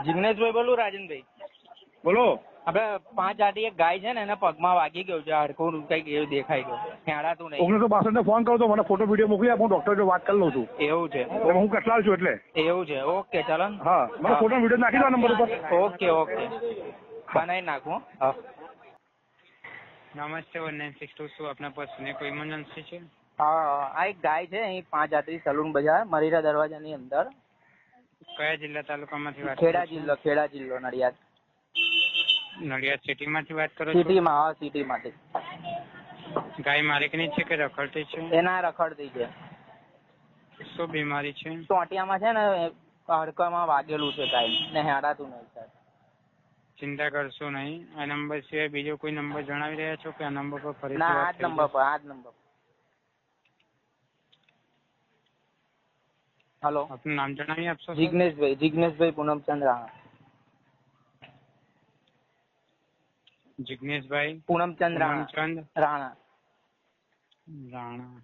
જિગ્નેશભાઈ બોલું, રાજનભાઈ બોલો. આપણે 5 આટી એક ગાય છે ને એને પગમાં વાગી ગયું છે, હાડકું કઈક એવું દેખાઈ ગયું, હેડાતું નહીં. 1962 ને ફોન કરો તો મને ફોટો વિડીયો મોકલી આપો, હું ડોક્ટર જોડે વાત કરી લઉં છું. એવું છે? હું કટલાલ છું એટલે. એવું છે, ઓકે ચાલો. હા, મને ફોટો વિડીયો નાખી દો નંબર ઉપર. ઓકે ઓકે, બનાવી નાખું. હા. નમસ્તે 1962, શું આપના પાસે કોઈ ઇમરજન્સી છે? હા, આ એક ગાય છે અહીં 5 આટી સલૂન બજાર મરીરા દરવાજાની અંદર. કયા જિલ્લા તાલુકામાંથી વાત? ખેડા જિલ્લો નડિયાદ. નડિયાદ સિટીમાંથી વાત કરો છો? સિટીમાં, હા સિટીમાંથી. ગાય માલિકની છે કે રખડતી છે? એના રખડતી છે. શું બીમારી છે? ચોટિયામાં છે ને હાડકામાં વાગેલું છે ગાય ને, હેડાતું નહીં સર. ચિંતા કરશો નહીં. આ નંબર સિવાય બીજો કોઈ નંબર જણાવી રહ્યા છો કે આ નંબર પર ફરીથી ના, વાત આ જ થઈ નંબર જશે? પર, આ જ નંબર પર. હલો, આપનું નામ જણાવી આપશો? જિગ્નેશભાઈ પૂનમચંદ રાણા. જિગ્નેશભાઈ પૂનમચંદ પૂનમચંદ રાણા. રાણા.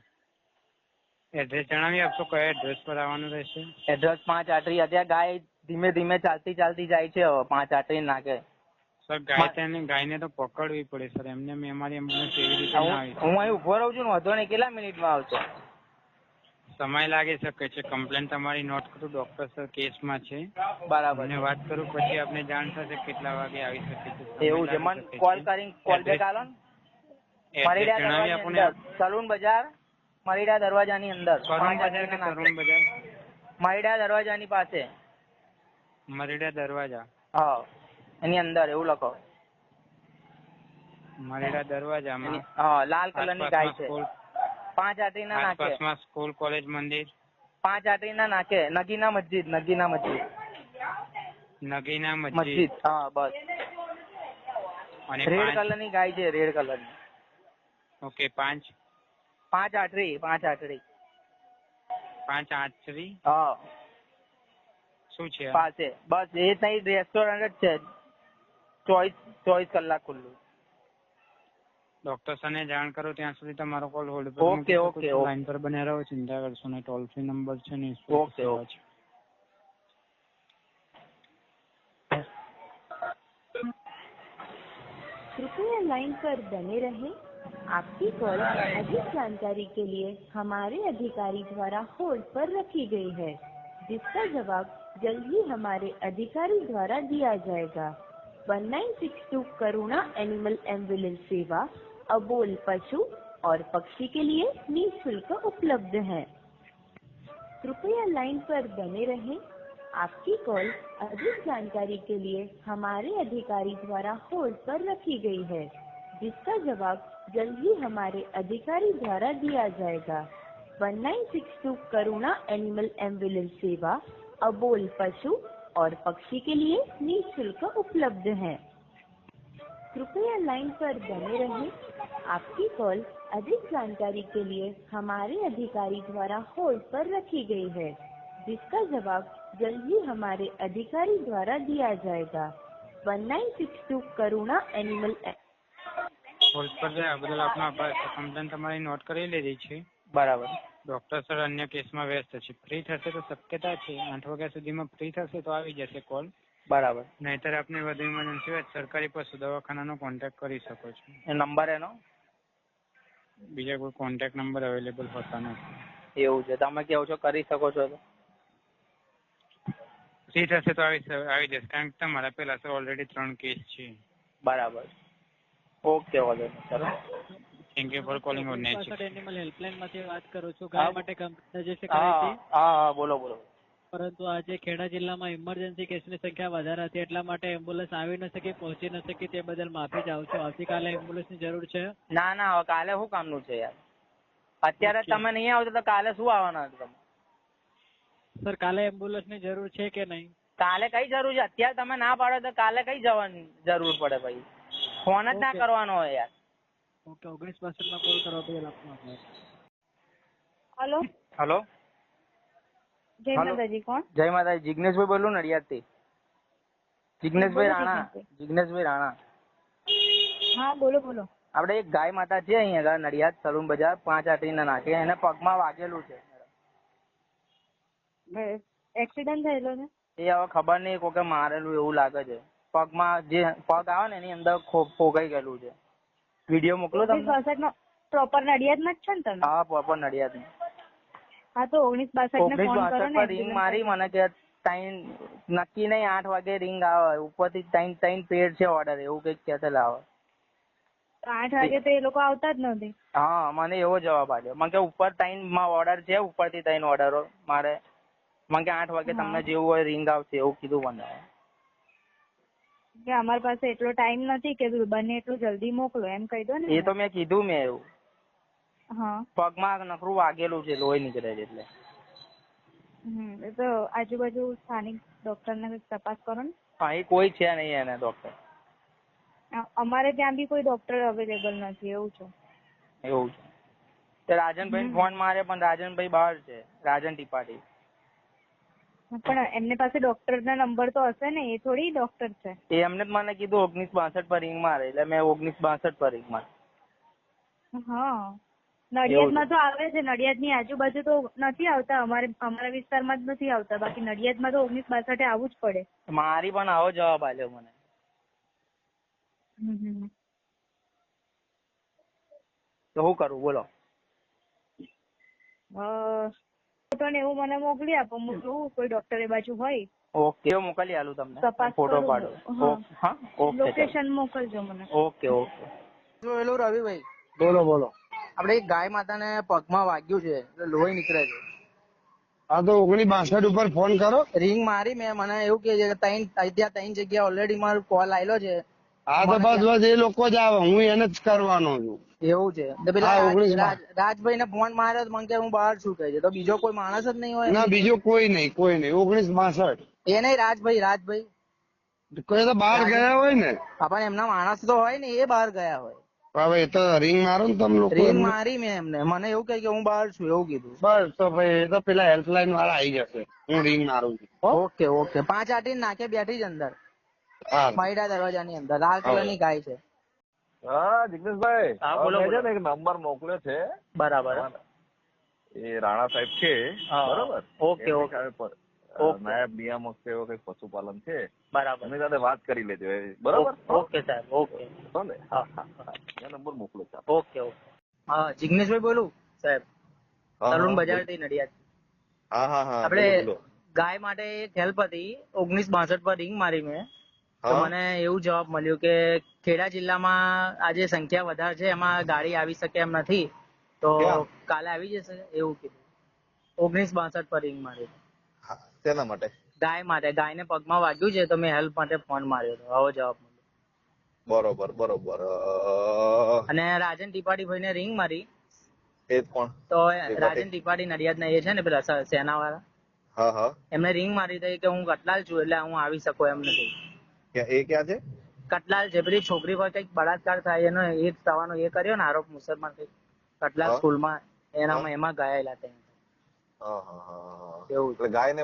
એડ્રેસ જણાવી આપશો, કયા એડ્રેસ પર આવવાનું રહેશે? એડ્રેસ 5 આટરી. અત્યારે ગાય ધીમે ધીમે ચાલતી જાય છે, હવે 5 આટરી નાખે. સર ગાયને તો પકડવી પડે સર, એમને મેં અમારી એમ્બ્યુલન્સ એવી રીતે ના આવી. હું અહીં ઉભો રહું છું ને, વધો નહીં, કેટલા મિનિટમાં આવશે? સમય લાગી શકે છે. કમ્પ્લેન તમારી નોટ કરું, ડોક્ટર સર કેસમાં છે. બરાબર. મને વાત કરું પછી આપને જાણ થશે કેટલા વાગે આવી શકે છે. એવું છે, મને કોલ બેક આલો ને. એડ્રેસ જણાવી આપો ને. સલૂન બજાર મરીડા દરવાજાની અંદર. સલૂન બજાર કે સલૂન બજાર? મરીડા દરવાજાની પાસે. મરીડા દરવાજા? હા, એની અંદર એવું લખો. મરીડા દરવાજામાં? હા, લાલ કલરની ગાય છે. 5 આટરી ના નાખે. આસપાસમાં સ્કૂલ, કોલેજ, મંદિર? 5 આટરી ના નાખે. નગીના મસ્જિદ. નગીના મસ્જિદ? હા, બસ. અને રેડ કલરની ગાય છે, રેડ કલરની. ઓકે. 5 આટરી. 5 આટરી? હા. શું છે પાસે? બસ એ નહીં, રેસ્ટોરન્ટ જ છે, 24 કલાક ખુલ્લું. ડોક્ટર સરને જાણ કરો, ત્યાં સુધી તમારો કોલ હોલ્ડ પર. ઓકે. લાઈન પર બન્યા રહો, ચિંતા કરશો નહીં. ટોલ ફ્રી નંબર છે ને. ઓકે. कृपया लाइन पर बने रहें। आपकी कॉल अधिक जानकारी के लिए हमारे अधिकारी द्वारा होल्ड पर रखी गई है, जिसका जवाब जल्द ही हमारे अधिकारी द्वारा दिया जाएगा। 1962 करुणा एनिमल एम्बुलेंस सेवा अबोल पशु और पक्षी के लिए निःशुल्क उपलब्ध है। कृपया लाइन पर बने रहें। आपकी कॉल अधिक जानकारी के लिए हमारे अधिकारी द्वारा होल्ड पर रखी गई है, जिसका जवाब जल्द ही हमारे अधिकारी द्वारा दिया जाएगा। 1962 करुणा एनिमल एम्बुलेंस सेवा अबोल पशु और पक्षी के लिए निःशुल्क उपलब्ध है। कृपया लाइन पर बने रहें। आपकी कॉल अधिक जानकारी के लिए हमारे अधिकारी द्वारा होल्ड पर रखी गई है, जिसका जवाब जल्द ही हमारे अधिकारी द्वारा दिया जाएगा। 1962 करुणा एनिमल હોલ્ડ પર રહ્યા બદલ આપનો આભાર. કમ્પ્લેન તમારી નોટ કરી લીધી છે. બરાબર. ડોક્ટર સર અન્ય કેસમાં વ્યસ્ત છે. ફ્રી થશે તો શક્યતા છે 8 વાગ્યા સુધીમાં ફ્રી થશે તો આવી જશે કોલ. બરાબર. નહીતર આપને વધુ ઇમરજન્સી હોય સરકારી પશુ દવાખાનાનો કોન્ટેક્ટ કરી શકો છો. એ નંબર એનો? બીજા કોઈ કોન્ટેક્ટ નંબર અવેલેબલ હોતા નથી. એવું છે, તમે કેવો છો કરી શકો છો તો? ફ્રી થશે તો આવી જશે, કારણ કે તમારા પેલા સર ઓલરેડી 3 કેસ છે. બરાબર. ઓકે, વાંધો નહીં. ચલો, thank you for calling. Animal helpline માંથી વાત કરું છું. ગાય માટે કમ્પ્લેન રજીસ્ટર કરી હતી. હા, બોલો. પરંતુ આજે ખેડા જિલ્લામાં ઇમરજન્સી કેસની સંખ્યા વધારે હતી, એટલા માટે એમ્બ્યુલન્સ આવી ન શકી, પહોંચી ન શકી, તે બદલ માફી ચાહું છું. આવતીકાલે એમ્બ્યુલન્સની જરૂર છે? ના, હવે કાલે શું કામનું છે યાર? અત્યારે તમે નહીં આવતો તો કાલે શું આવવાના હતા તમે? સર, કાલે એમ્બ્યુલન્સની જરૂર છે કે નહીં? કાલે કઈ જરૂર છે? અત્યારે તમે ના પાડો તો કાલે કઈ જવાની જરૂર પડે ભાઈ? ફોન જ ના કરવાનો હોય યાર. ઓકે, 1962 કોલ કરવા બદલ આપનો આભાર. હલો. जय माताजी। कौन? जय माताजी। जिग्नेशભાઈ બોલું નડિયાદથી. જિગ્નેશભાઈ રાણા. હા, બોલો. આપણે એક ગાય માતા છે અહીંયા નડિયાદ સલૂન બજાર 5 આટરીના નાકે, એને પગમાં વાગેલું છે. એક્સિડન્ટ થયેલો છે? એ હવે ખબર નહીં કોકે મારેલું એવું લાગે છે. પગમાં જે પગ આવે ને એની અંદર ફોગાઈ ગયેલું છે. વિડીયો મોકલો તમને. 1962 પ્રોપર નડિયાદમાં જ છો ને તમે? હા પ્રોપર નડિયાદ. હા તો 1962 ને ફોન કરો 1962 ને. પર રિંગ મારી મને કે ટાઈમ નક્કી નહીં 8 વાગે રિંગ આવે ઉપરથી ટાઈમ પેડ છે ઓર્ડર એવું કઈક કહેતા લાવે. તો 8 વાગે તો એ લોકો આવતા જ નથી. હા મને એવો જવાબ આપ્યો. મને કે ઉપર ટાઈમમાં ઓર્ડર છે ઉપરથી 3 ઓર્ડરો મારે. મને કે 8 વાગે તમને જેવું હોય રિંગ આવશે એવું કીધું મને. કે અમારી પાસે એટલો ટાઈમ નથી કે બને એટલું જલ્દી મોકલો એમ કહી દો ને. એ તો મેં કીધું મેં એવું. હા પગમાં નકરું વાગેલું છે લોહી નીકળે છે એટલે. એ તો આજુબાજુ સ્થાનિક ડોક્ટર ને તપાસ કરો ને. અહીં કોઈ છે નહીં એને ડોક્ટર. અમારે ત્યાં બી કોઈ ડોક્ટર અવેલેબલ નથી એવું છે. એવું છે. તે રાજનભાઈ ફોન મારે પણ રાજનભાઈ બહાર છે. રાજન ત્રિપાઠી. પણ એમને પાસે ડોક્ટર ના નંબર તો હશે ને, એ થોડી ડોક્ટર છે. એ એમને જ મને કીધું 1962 પર રિંગ મારે એટલે મેં 1962 પર રિંગ મારી. હા નડિયાદમાં તો આવે છે. નડિયાદ ની આજુબાજુ તો નથી આવતા. અમારા વિસ્તારમાં જ નથી આવતા. બાકી નડિયાદમાં તો 1962 આવવું જ પડે. મારી પણ આવો જવાબ આપ્યો મને. તો શું કરું બોલો. ફોટો ને એવું મને મોકલી આપો. હું જોઉં કોઈ ડોક્ટર એ બાજુ હોય. ઓકે મોકલી આલું તમને. તપાસ ફોટો કરું. પાડો. હા ઓકે લોકેશન મોકલજો મને. Okay okay. જોયેલું રવિભાઈ. બોલો બોલો. આપણે એક ગાય માતાને પગમાં વાગ્યું છે એટલે લોહી નીકળે છે. હા તો 1962 ઉપર ફોન કરો. રિંગ મારી મેં મને એવું કે છે કે ત્યાં 3 જગ્યા ઓલરેડી મારો કોલ આવેલો છે. હા તો બસ એ લોકો જ આવે. હું એને જ કરવાનો છું. એવું છે. તો પેલા રાજભાઈ ને ફોન માર્યો તો મને કે હું બહાર છું કહે છે. તો બીજો કોઈ માણસ જ નહીં હોય? ના બીજો કોઈ નહીં 1962. એ નહીં રાજભાઈ કોઈ તો બહાર ગયા હોય ને. પણ એમના માણસ તો હોય ને, એ બહાર ગયા હોય. હવે એ તો રિંગ મારો ને તમે લોકો. રિંગ મારી મેં એમને. મને એવું કહે કે હું બહાર છું એવું કીધું. બસ તો ભાઈ એ તો પેલા હેલ્પલાઇન વાળા આવી જશે. હું રિંગ મારું છું. Okay okay. 5 આટીને નાખે બેઠી જ અંદર હા મૈડા દરવાજાની અંદર. લાલ કલરની ગાય છે. હા જિગ્નેશભાઈ, હા, બોલો, મેં છે બોલો. ને એક નંબર મોકલ્યો છે. બરાબર. એ રાણા સાહેબ છે. હા. બરોબર. Okay, okay. ઓકે. નાયબ નિયામક છે એવો કઈક પશુપાલન છે. બરાબર. એમની સાથે વાત કરી લેજો. બરોબર. ઓકે સાહેબ ઓકે. ભલે. હા હા હા. એ નંબર મોકલો છે. Okay okay. હા જિગ્નેશભાઈ બોલું સાહેબ. સલૂન બજાર થી નડિયાદ. હા હા હા. આપણે બોલો, બોલો. ગાય માટે એક હેલ્પ હતી. 1962 પર રિંગ મારી મેં. તો હા. મને એવું જવાબ મળ્યું કે ખેડા જિલ્લામાં આજે સંખ્યા વધારે છે એમાં ગાડી આવી શકે એમ નથી. તો ક્યાં? કાલે આવી જશે એવું કીધું. 1962 પર રિંગ મારી. હા, શેના માટે? ગાય માટે. ગાયને પગમાં વાગ્યું છે તો મેં હેલ્પ માટે ફોન માર્યો હતો. આવો જવાબ મળ્યો. બરોબર બરોબર. અને રાજન ત્રિપાઠી ભાઈને રિંગ મારી. એ કોણ? તો રાજન ત્રિપાઠી નડિયાદના એ છે ને પેલા સેના વાળા. હા હા. એમને રિંગ મારી હતી કે હું કટલાલ છું એટલે હું આવી શકું એમ નથી. એ ક્યાં છે? કટલાલ છે. પેલી છોકરી પર કઈક બળાત્કાર થાય એનો એ થવાનો એ કર્યો ને આરોપ મુસલમાન કઈક કટલાલ હા. સ્કૂલમાં એમાં ગયેલા ત્યાં. હા હા હા. એવું છે. એટલે ગાય ને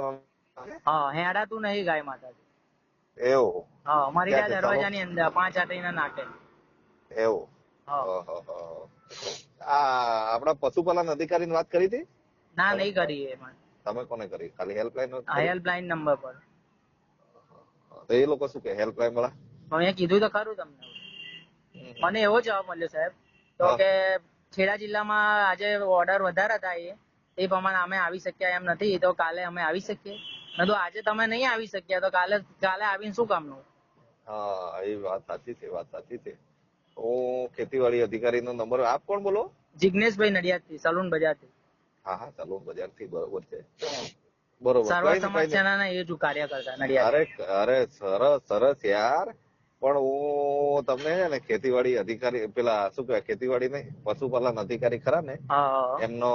હા હેડાતું નહીં ગાય માતા. એવું. હા અમારી ક્યાં ત્યાં છે? દરવાજાની અંદર 5 આટીના નાકે. એવું. હા. આ આપણા પશુપાલન અધિકારીની વાત કરી હતી? ના નહીં કરી એમાં. તમે કોને કરી? ખાલી હેલ્પલાઇન? હેલ્પલાઇન નંબર પર. તો એ લોકો શું કે હેલ્પલાઇન વાળા? મેં કીધું તો ખરું તમને. મને એવો જવાબ મળ્યો સાહેબ તો હા. કે ખેડા જિલ્લામાં આજે ઓર્ડર વધારે હતા એ પ્રમાણે અમે આવી શક્યા એમ નથી. તો કાલે અમે આવી શકીએ. મેં તો આજે તમે નહીં આવી શક્યા તો કાલે આવીને શું કામનું? હા એ વાત સાચી છે. વાત સાચી છે. હું ખેતીવાડી અધિકારીનો નંબર. આપ કોણ બોલો? જિગ્નેશભાઈ નડિયાદથી સલૂન બજારથી. હા હા ચાલો બજાર થી. બરોબર છે. બરોબર. સર્વ કઈ સમાજ નહીં. સેનાના એ જ કાર્ય કરતા નડિયાદ. અરે સરસ સરસ યાર. પણ હું તમને છે ને ખેતીવાડી અધિકારી પેલા શું કહેવાય ખેતીવાડી નહીં પશુપાલન અધિકારી ખરા ને હા એમનો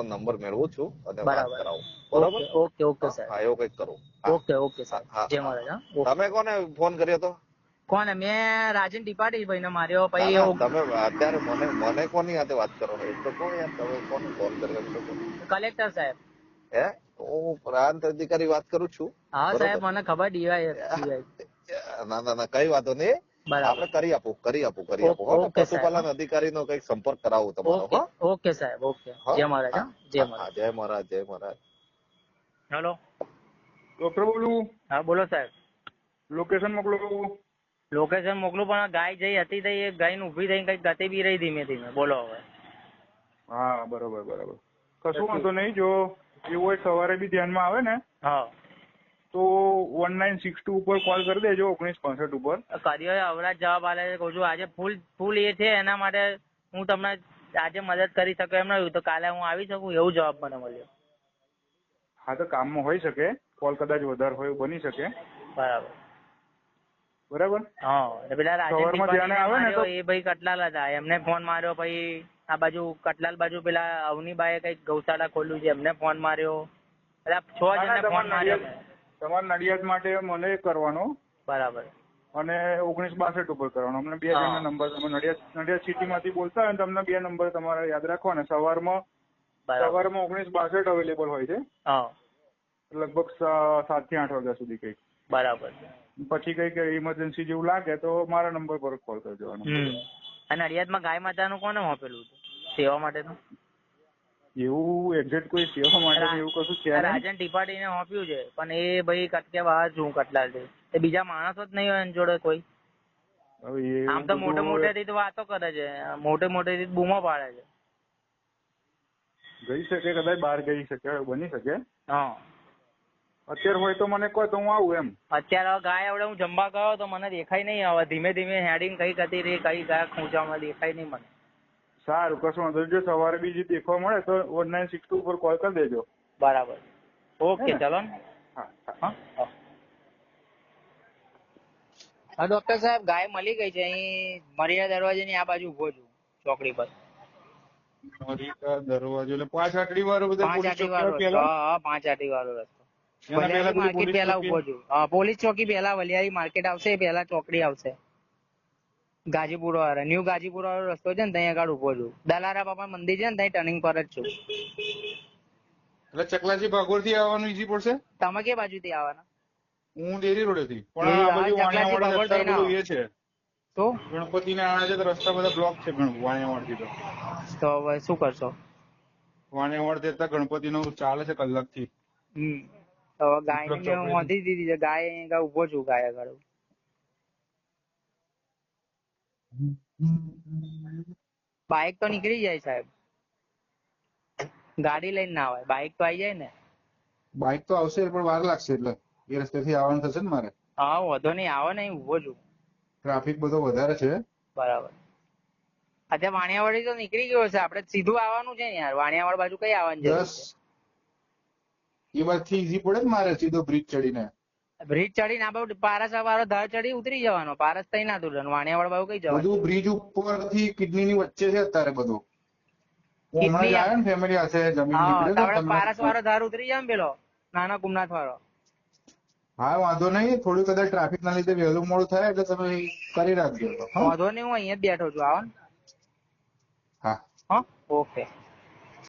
નંબર મેળવું છું અને વાત બરાબર. કરાવું. બરોબર. ઓકે ઓકે સાહેબ. હા એવું કઈક કરું. હા. ઓકે ઓકે હા, સાહેબ. હા, જય હા. મહારાજ. હા. ઓકે. તમે કોને ફોન કર્યો હતો? કોને? મેં રાજન ત્રિપાઠી ભાઈને માર્યો. પછી ના, ના, તમે અત્યારે મને કોની સાથે વાત કરો એ તો કહો યાર. તમે કોને ફોન કર્યો એમ તો કહો. કલેક્ટર સાહેબ. હે? હું પ્રાંત અધિકારી વાત કરું છું. હા બરોબર. સાહેબ મને ખબર ડીવાય. ના ના ના કઈ વાંધો નહીં. બરાબર. આપણે કરી આપું હો. ઓકે, પશુપાલન સાહેબ. અધિકારીનો કઈક સંપર્ક કરાવું તમારો. ઓકે હો? ઓકે સાહેબ. ઓકે. હા? જય મહારાજ. હા, જય હા, મહારાજ. જય મહારાજ જય મહારાજ. હેલો ડોક્ટર બોલું. હા બોલો સાહેબ. લોકેશન મોકલો. લોકેશન મોકલું પણ ગાય જઈ હતી તો એ ગાય ઊભી થઈને કઈક ગતી બી રહી ધીમે ધીમે. બોલો હવે. હા બરોબર. કશું વાંધો નહીં. જો એવું હોય સવારે બી ધ્યાનમાં આવે ને હા તો 1962 ઉપર કોલ કરી દેજો, 1965 ઉપર. કર્યો અવરાજ જવાબ આલે છે. કહું છું આજે ફૂલ એ છે એના માટે હું તમને આજે મદદ કરી શકું એમ નહીં, તો કાલે હું આવી શકું એવું જવાબ મને મળ્યો. હા તો કામમાં હોઈ શકે, કોલ કદાચ વધારે હોય એવું બની શકે. બરાબર. હા પેલા સવારમાં ધ્યાને આવે ને તો એ ભાઈ કટલાલ હતા, એમને ફોન માર્યો. પછી આ બાજુ કટલાલ બાજુ પેલા અવનીબાએ કઈક ગૌશાળા ખોલ્યું છે એમને ફોન માર્યો. એટલે 6 જણને ફોન માર્યો. તમારા નડિયાદ માટે મને કરવાનો. બરાબર. અને 1962 ઉપર કરવાનો. અમને 2 જણના નંબર, તમે નડિયાદ સિટીમાંથી બોલતા હોય ને તમને 2 નંબર તમારે યાદ રાખવાના. સવારમાં 1962 અવેલેબલ હોય છે, લગભગ 7 થી 8 વાગ્યા સુધી કઈક. બરાબર. પછી કઈક ઇમરજન્સી જેવું લાગે તો મારા નંબર પર કોલ કરજો. અને નડિયાદમાં ગાય માતાનું કોને આપેલું હતું સેવા માટેનું? એવું એક્ઝેક્ટ કોઈ સેવા માટે એવું કશું છે નહીં. રાજન ત્રિપાઠીને આપ્યું છે પણ એ ભાઈ કટકે બહાર છું કટલાલ છે. એ બીજા માણસો જ નહીં હોય એની જોડે કોઈ. આમ તો મોટેથી તો વાતો કરે છે, મોટેથી બૂમો પાડે છે. ગઈ શકે, કદાચ બહાર ગઈ શકે, બની શકે. હા અત્યારે હોય તો મને કહો તો હું આવું એમ. અત્યારે હવે ગાય આવડે હું જમવા ગયો તો મને દેખાય નહીં. હવે ધીમે ધીમે હેડિંગ કઈ હતી રહી, કઈ ગાય ખૂંચામાં દેખાય નહીં મને. સારું, કશું વાંધો નહીં. જો સવારે બીજી દેખવા મળે તો 1962 ઉપર કોલ કરી દેજો. બરાબર. ઓકે ચલો ને. હા. હા ડોક્ટર સાહેબ, ગાય મળી ગઈ છે. અહીં મરિયા દરવાજાની આ બાજુ ઉભો છું ચોકડી પર. મરિયા દરવાજો એટલે 5 આટડી વાળો બધો 5 આટડી વાળો રસ્તો. હા 5 આટડી વાળો રસ્તો. વલિયારી માર્કેટ પહેલા ઉભો છું. પોલીસ ચોકી પહેલા વલિયારી માર્કેટ આવશે, પહેલા ચોકડી આવશે. ગાજીપુર વાળો ન્યુ ગાજીપુર વાળો રસ્તો છે ને ત્યાં આગળ ઉભો છું. દલારા બાપા મંદિર છે ને ત્યાં ટર્નિંગ પર જ છું. એટલે ચકલાજી ભાગોળ થી આવવાનું ઈઝી પડશે. તમે કે બાજુથી આવવાના? હું ડેરી રોડ થી. પણ આ બાજુ વાણિયાવાડ એ છે તો ગણપતિ ને આવે છે તો રસ્તા બધા બ્લોક છે વાણિયાવાડ થી. તો હવે શું કરશો? વાણિયાવાડ જતા ગણપતિ નું ચાલે છે કલાક થી. તો ગાય ને મેં વાંધી દીધી છે. ગાય અહીંયા ઉભો છું ગાય આગળ. બાઇક તો નીકળી જાય સાહેબ, ગાડી લઈને ના આવે. બાઇક તો આવી જાય ને. બાઇક તો આવશે પણ વાર લાગશે, એટલે એ રસ્તેથી આવવાનું થશે ને મારે. હા વધો નહીં, આવે ને ઉભો છું. ટ્રાફિક બધો વધારે છે. બરાબર. અત્યારે વાણિયાવાડી તો નીકળી ગયો છે, આપડે સીધું આવવાનું છે ને યાર. વાણિયાવાડ બાજુ કઈ આવવાનું છે? એ બાજુથી ઈઝી પડે ને મારે સીધો બ્રિજ ચડીને. બ્રિજ ચડીને આ બાજુ પારસ વાળો ધાર ચડી ઉતરી જવાનો. પારસ થઈ ના તું વાણિયાવાડ બાજુ કઈ જવાનું? બધું બ્રિજ ઉપર થી કિડની ની વચ્ચે છે અત્યારે બધું. હમણાં જ આવ્યો ને ફેમિલી સાથે જમીન. પારસ વાળો ધાર ઉતરી જાય ને પેલો નાના કુમનાથ વાળો. હા વાંધો નહીં. થોડું કદાચ ટ્રાફિક ના લીધે વહેલું મોડું થાય એટલે તમે કરી રાખજો. વાંધો નહીં, હું અહીંયા જ બેઠો છું. આવો ને. હા ઓકે.